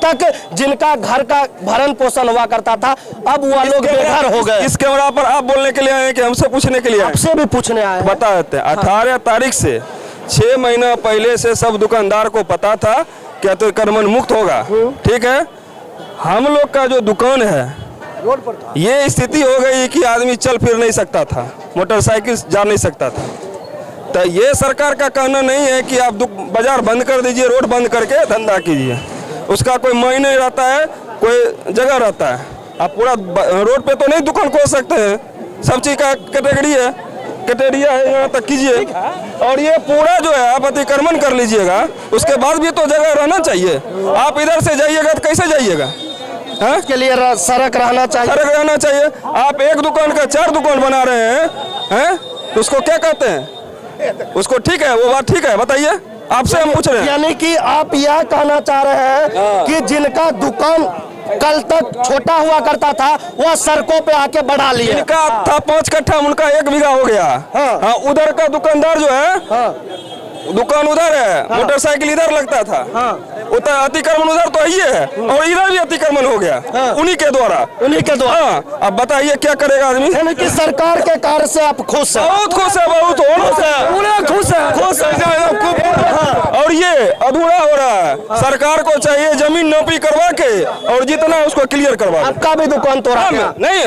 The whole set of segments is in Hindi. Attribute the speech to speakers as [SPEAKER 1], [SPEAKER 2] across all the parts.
[SPEAKER 1] तक जिनका घर का भरण पोषण हुआ करता था, अब वह लोग बेघर हो गए।
[SPEAKER 2] इस कैमरा पर आप बोलने के लिए आए कि हमसे पूछने के लिए?
[SPEAKER 1] आपसे भी पूछने आए।
[SPEAKER 2] बता देते हैं 18 तारीख से 6 महीना पहले से सब दुकानदार को पता था कि अतिक्रमण मुक्त होगा। ठीक है, हम लोग का जो दुकान है
[SPEAKER 1] रोड पर था,
[SPEAKER 2] ये स्थिति हो गई कि आदमी चल फिर नहीं सकता था, मोटरसाइकिल जा नहीं सकता था। तो ये सरकार का कहना नहीं है कि आप बाजार बंद कर दीजिए, रोड बंद करके धंधा कीजिए। उसका कोई मायने रहता है, कोई जगह रहता है। आप पूरा रोड पे तो नहीं दुकान खोल सकते हैं, सब चीज का कैटेगरी है, क्राइटेरिया है, यहाँ तक कीजिए। और ये पूरा जो है आप अतिक्रमण कर लीजिएगा, उसके बाद भी तो जगह रहना चाहिए। आप इधर से जाइएगा तो कैसे जाइएगा?
[SPEAKER 1] इसके लिए सड़क रहना चाहिए,
[SPEAKER 2] सड़क रहना चाहिए। आप एक दुकान का 4 दुकान बना रहे हैं, उसको क्या कहते हैं? उसको ठीक है, वो बात ठीक है, बताइए, आपसे हम पूछ रहे हैं।
[SPEAKER 1] यानी कि आप यह कहना चाह रहे हैं कि जिनका दुकान कल तक छोटा हुआ करता था वह सड़कों पे आके बढ़ा लिया।
[SPEAKER 2] इनका था 5 कट्ठा, उनका 1 बीघा हो गया। हाँ, उधर का दुकानदार जो है, दुकान उधर है, मोटरसाइकिल इधर लगता था, उधर अतिक्रमण उधर तो ही है, और इधर भी अतिक्रमण हो गया उन्हीं के द्वारा। अब बताइए क्या करेगा आदमी?
[SPEAKER 1] यानी कि सरकार के कार्य से आप खुश हैं?
[SPEAKER 2] बहुत खुश है, बहुत खुश है। और ये अधूरा हो रहा है, सरकार को चाहिए जमीन नौपी करवा के और जितना उसको क्लियर करवा।
[SPEAKER 1] आपका भी दुकान तो रहा
[SPEAKER 2] नहीं,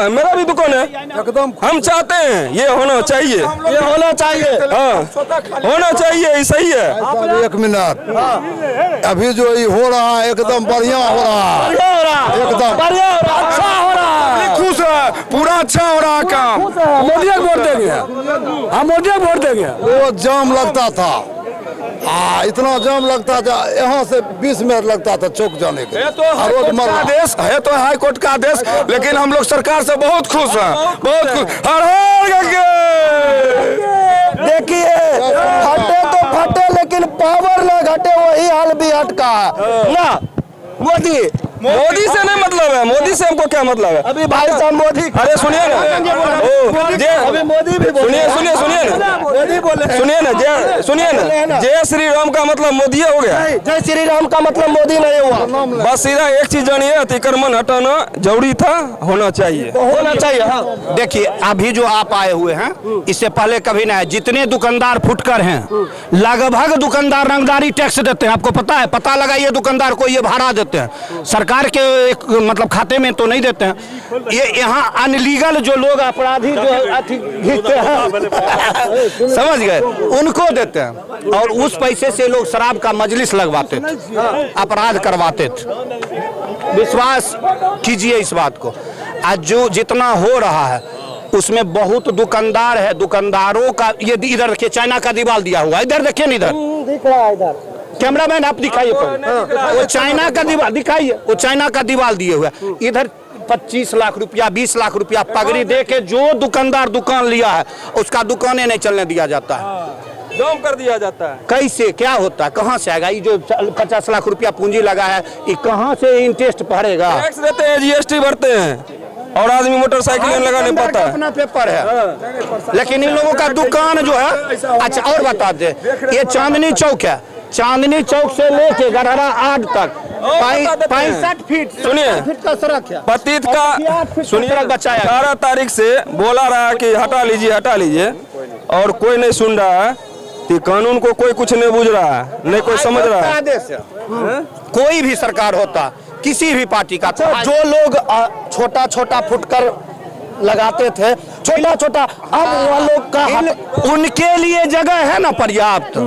[SPEAKER 2] मेरा भी दुकान है एकदम। हम चाहते हैं ये होना चाहिए,
[SPEAKER 1] ये होना चाहिए,
[SPEAKER 2] होना चाहिए, सही है।
[SPEAKER 3] एक मिनट, अभी जो ये हो रहा है एकदम बढ़िया हो रहा है, एकदम
[SPEAKER 1] बढ़िया हो रहा, अच्छा हो रहा है,
[SPEAKER 2] खुश है, पूरा अच्छा हो रहा काम।
[SPEAKER 1] मोदी को वोट देंगे, हम मोदी को वोट देंगे।
[SPEAKER 3] वो जाम लगता था, इतना जाम लगता था, यहाँ से 20 मिनट लगता था चौक जाने के।
[SPEAKER 2] ये तो आदेश है, तो हाई कोर्ट का आदेश, लेकिन हम लोग सरकार से बहुत खुश हैं, बहुत खुश। हर हर गंगे।
[SPEAKER 1] देखिए, फटे तो फटे लेकिन पावर ना घटे, वही हाल भी अटका है ना।
[SPEAKER 2] मोदी से नहीं मतलब है, मोदी से हमको क्या मतलब है?
[SPEAKER 1] अभी भाई साहब मोदी,
[SPEAKER 2] अरे सुनिए ना,
[SPEAKER 1] अभी मोदी भी
[SPEAKER 2] सुनिए ना,
[SPEAKER 1] मोदी बोले,
[SPEAKER 2] सुनिए ना, जय श्री राम का मतलब मोदी हो गया।
[SPEAKER 1] जय श्री राम का मतलब मोदी नहीं हुआ।
[SPEAKER 2] बस सीधा एक चीज जानिए, अतिक्रमण हटाना जरूरी था, होना चाहिए,
[SPEAKER 1] होना चाहिए। हाँ,
[SPEAKER 4] देखिए, अभी जो आप आए हुए हैं, इससे पहले कभी नहीं, जितने दुकानदार फुटकर हैं, लगभग दुकानदार रंगदारी टैक्स देते हैं। आपको पता है? पता लगाइए, दुकानदार को ये भाड़ा देते हैं, सरकार के एक मतलब खाते में तो नहीं देते हैं। ये यहाँ अनलीगल जो लोग अपराधी जो घिसते हैं समझ गए, उनको देते हैं, और उस पैसे से लोग शराब का मजलिस लगवाते थे, अपराध करवाते थे। विश्वास कीजिए इस बात को। आज जो जितना हो रहा है उसमें बहुत दुकानदार है, दुकानदारों का ये इधर देखिए, चाइना का दीवार दिया हुआ, इधर देखिए ना, इधर
[SPEAKER 1] दिख रहा है, इधर
[SPEAKER 4] कैमरामैन आप दिखाइए, वो चाइना का दीवार दिखाइए, वो चाइना का दीवार दिए हुए। इधर 25 लाख रुपया, 20 लाख रुपया पगड़ी दे के जो दुकानदार दुकान लिया है उसका दुकानें नहीं चलने दिया जाता है,
[SPEAKER 2] जाम कर दिया जाता है।
[SPEAKER 4] कैसे क्या होता है, कहाँ से आएगा? ये जो 50 लाख रुपया पूंजी लगा है, ये कहाँ से इंटरेस्ट भरेगा?
[SPEAKER 2] टैक्स देते हैं, जीएसटी भरते हैं, और आदमी मोटरसाइकिल में लगा नहीं पाता है।
[SPEAKER 4] अपना पेपर है, लेकिन इन लोगों का दुकान जो है। अच्छा, और बता दे, ये चांदनी चौक है, चांदनी चौक से लेके गढ़हरा आग तक 65 फीट,
[SPEAKER 2] सुनिए,
[SPEAKER 4] फीट का सड़क है।
[SPEAKER 2] पतित का सुनिए,
[SPEAKER 4] बचाया
[SPEAKER 2] 18 तारीख से बोला रहा कि हटा लीजिए, और कोई नहीं सुन रहा है कि कानून को कोई कुछ नहीं बुझ रहा है, नहीं कोई समझ रहा है।
[SPEAKER 4] कोई भी सरकार होता, किसी भी पार्टी का,
[SPEAKER 1] जो लोग छोटा छोटा फुटकर लगाते थे, छोटा छोटा, अब वह लोग का
[SPEAKER 4] उनके लिए जगह है ना पर्याप्त।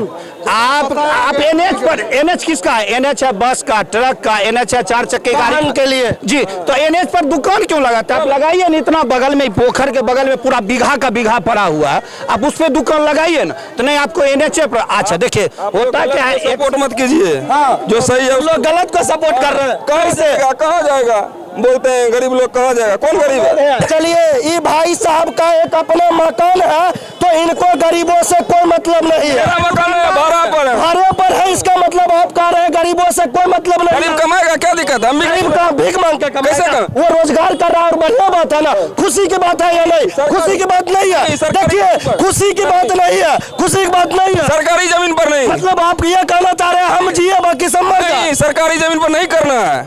[SPEAKER 4] आप एनएच पर, एनएच किसका है? एनएच है बस का, ट्रक का, एनएच है 4 चक्के गाड़ी
[SPEAKER 1] के लिए
[SPEAKER 4] जी। तो एनएच पर दुकान क्यों लगाते हैं? आप लगाइए ना, इतना बगल में, पोखर के बगल में पूरा बीघा का बीघा पड़ा हुआ है, आप उस पर दुकान लगाइए ना। तो नहीं, आपको एनएच पर, अच्छा देखिए होता क्या है,
[SPEAKER 2] सपोर्ट मत कीजिए, जो सही है
[SPEAKER 1] लोग गलत को सपोर्ट कर रहे हैं।
[SPEAKER 2] कैसे कहाँ जाएगा? बोलते हैं गरीब लोग कहाँ जाएगा, कौन गरीब है?
[SPEAKER 1] चलिए, ये भाई साहब का एक अपना मकान है, तो इनको गरीबों से कोई मतलब नहीं है।
[SPEAKER 2] मेरा मकान है, भाड़ा पर है।
[SPEAKER 1] भाड़े पर है, इसका मतलब आप कह रहे हैं गरीबों से कोई मतलब नहीं
[SPEAKER 2] गरीब
[SPEAKER 1] है।
[SPEAKER 2] कमाएगा, क्या दिक्कत है? हम भी
[SPEAKER 1] गरीब का भीख मांग के
[SPEAKER 2] कैसे
[SPEAKER 1] कमाएगा,
[SPEAKER 2] कम?
[SPEAKER 1] वो रोजगार कर रहा है और बढ़िया बात है ना, खुशी की बात है या नहीं? खुशी की बात नहीं है। देखिए, खुशी की बात नहीं है, खुशी की बात नहीं है।
[SPEAKER 2] सरकारी जमीन पर नहीं,
[SPEAKER 1] मतलब आप ये कहना चाह रहे हैं हम जिए बाकी सम्मान
[SPEAKER 2] नहीं, सरकारी जमीन पर नहीं करना है,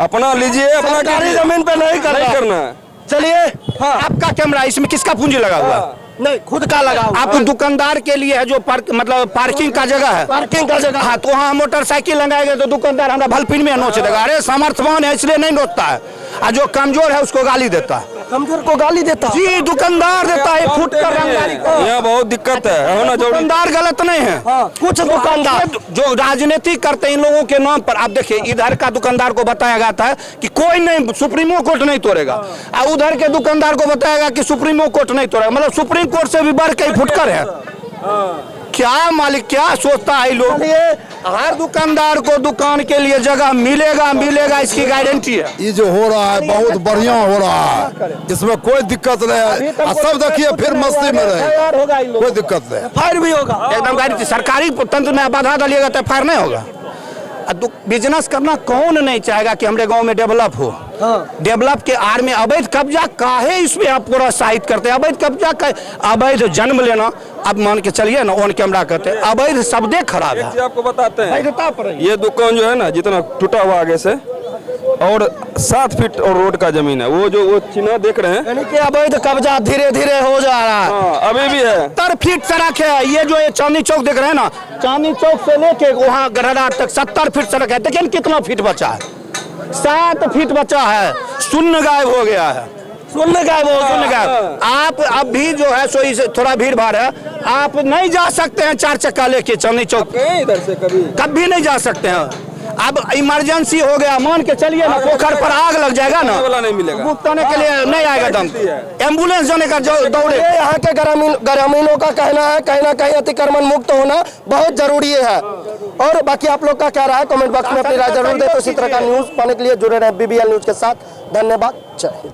[SPEAKER 2] अपना लीजिए, अपना
[SPEAKER 1] सरकारी
[SPEAKER 2] कीजिए।
[SPEAKER 1] जमीन पे नहीं
[SPEAKER 2] नहीं करना है।
[SPEAKER 1] चलिए,
[SPEAKER 2] हाँ,
[SPEAKER 4] आपका कैमरा, इसमें किसका पूंजी लगा हुआ है?
[SPEAKER 1] नहीं खुद का लगा हुआ।
[SPEAKER 4] आप दुकानदार के लिए है जो मतलब पार्किंग का जगह है,
[SPEAKER 1] पार्किंग का जगह।
[SPEAKER 4] हाँ, तो वहाँ मोटरसाइकिल लगाएंगे तो दुकानदार हमारा भलपिन में नोच देगा। अरे सामर्थ्यवान है इसलिए नहीं नोचता है, और जो कमजोर है उसको गाली देता है।
[SPEAKER 1] कमजोर को गाली देता है।
[SPEAKER 4] जी, दुकानदार देता है फुट कर रंगदारी को।
[SPEAKER 2] यहाँ बहुत दिक्कत है, होना जरूरी।
[SPEAKER 4] दुकानदार गलत नहीं है।
[SPEAKER 1] कुछ दुकानदार
[SPEAKER 4] जो राजनीति करते हैं इन लोगों के नाम पर, आप देखिए इधर का दुकानदार को बताया जाता है कि कोई नहीं, सुप्रीमो कोर्ट नहीं तोड़ेगा, और उधर के दुकानदार को बताएगा कि सुप्रीमो कोर्ट नहीं तोड़ेगा। मतलब सुप्रीम कोर्ट से भी बढ़ के फुटकर है। क्या मालिक क्या सोचता है लोग? हर दुकानदार को दुकान के लिए जगह मिलेगा मिलेगा, इसकी गारंटी है।
[SPEAKER 3] ये जो हो रहा है बहुत बढ़िया हो रहा है, इसमें कोई दिक्कत नहीं है। और सब देखिए फिर मस्ती में रहे, कोई दिक्कत नहीं।
[SPEAKER 1] फायर भी होगा
[SPEAKER 4] एकदम गारंटी। सरकारी तंत्र में बाधा डालिएगा तो फायर नहीं होगा। बिजनेस करना कौन नहीं चाहेगा कि हमारे गांव में डेवलप हो। डेवलप के आड़ में अवैध कब्जा काहे इसमें आप प्रोत्साहित करते हैं? अवैध कब्जा का अवैध जन्म लेना, आप मान के चलिए ना, ऑन कैमरा करते हैं, अवैध शब्दे खराब है।
[SPEAKER 2] आपको बताते हैं, ये दुकान जो है ना, जितना टूटा हुआ आगे से, और 7 फीट और रोड का जमीन है, वो जो वो चिन्ह देख रहे हैं,
[SPEAKER 1] यानी कि अवैध कब्जा धीरे धीरे हो जा रहा है।
[SPEAKER 2] हाँ, अभी भी है।
[SPEAKER 4] 70 फीट सड़क है। ये जो ये चांदनी चौक देख रहे हैं ना, चांदनी चौक से लेके वहाँ गरहरा तक 70 फीट सड़क है। लेकिन कितना फीट बचा है? 7 फीट बचा है, शून्य गायब हो गया है।
[SPEAKER 1] सुनने का वो
[SPEAKER 4] शून्य गायब। आप अब भी जो है सो इसे थोड़ा भीड़ भाड़ है, आप नहीं जा सकते हैं 4 चक्का लेके चांदनी चौक,
[SPEAKER 2] इधर से
[SPEAKER 4] कभी नहीं जा सकते हैं। अब इमरजेंसी हो गया, मान के चलिए ना, पोखर पर आग लग जाएगा ना,
[SPEAKER 2] वाला नहीं मिलेगा,
[SPEAKER 4] भुगताने के लिए नहीं आएगा दम, एम्बुलेंस जाने का दौड़े।
[SPEAKER 1] यहाँ के ग्रामीणों का कहना है कहीं ना कहीं अतिक्रमण मुक्त होना बहुत जरूरी है। और बाकी आप लोग का क्या राय है कमेंट बॉक्स में अपनी राय जरूर दें। तो इसी तरह का न्यूज पाने के लिए जुड़े रहे BBL न्यूज के साथ। धन्यवाद। जय हिंद।